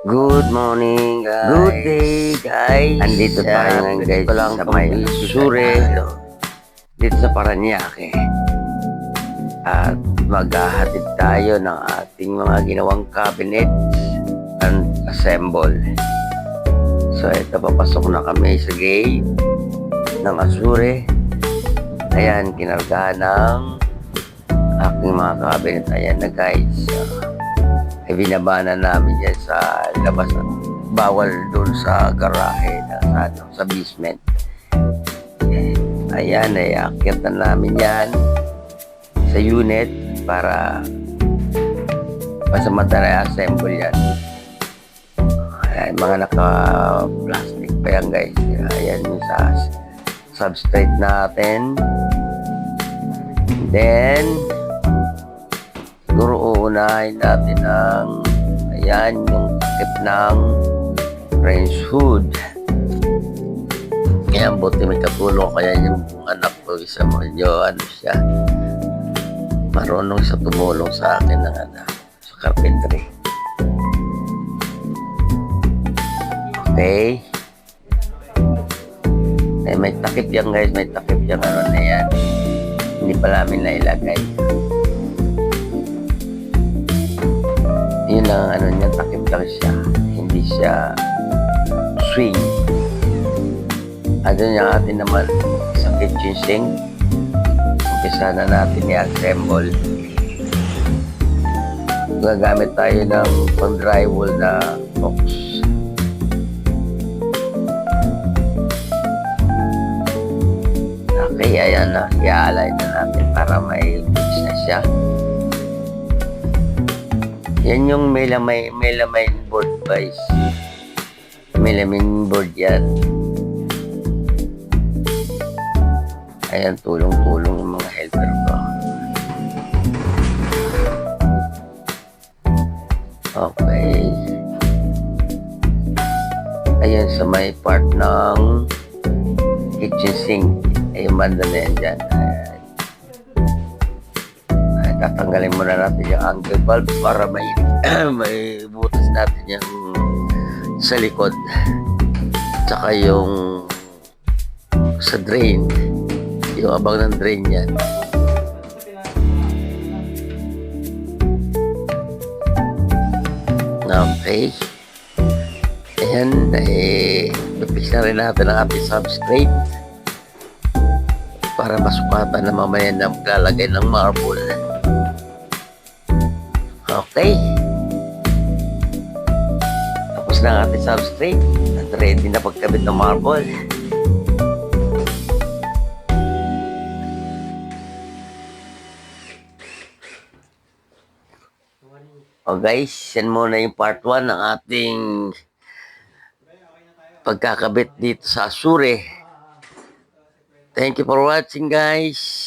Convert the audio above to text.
Good morning, guys. Good day, guys. Andito tayo ngayon, guys, sa may Sure, dito sa Paranaque. At maghahatid tayo ng ating mga ginawang cabinets and assemble. So, ito, papasok na kami sa gate ng Azure. Ayan, kinargahan ng aking mga cabinet. Ayan na, guys. Binaba na namin yan sa labas. Bawal doon sa garahe sa basement. Ayan, akyat na namin yan sa unit para madali assemble yan. Ayan, mga naka-plastic pa yan, guys. Ayan yung sa substrate natin. Then, siguro uunahin natin ang ayan yung takip ng range hood. Ayan, buti may katulong kaya yung anak ko isa mo ano siya, marunong siya tumulong sa akin ng sa carpentry. Okay, may takip yan, guys, may takip yan na yan, hindi pa namin nailagay. Yun lang niya, takip lang siya, hindi siya swing. Yung atin naman sa kitchen sink, umpisa na natin i-assemble. Gagamit tayo ng pang drywall na box. Okay, ayan na, i-align na natin para may fix na siya. Yan yung melamine board, guys. Melamine board yan. Ayan, tulong-tulong yung mga helper ko. Okay. Ayan, sa may part ng kitchen sink. Ayun, banda na yan dyan. Tatanggalin muna natin yung angle valve para may may butas natin yung sa likod, tsaka yung sa drain, yung abang ng drain yan. Okay, ayan, pipix na rin natin ang ating substrate para masukatan na mamaya na maglalagay ng marble. Okay. Tapos na ang ating substrate at ready na pagkabit ng marble. O guys, yan muna yung part 1 ng ating pagkakabit dito sa Azure. Thank you for watching, guys.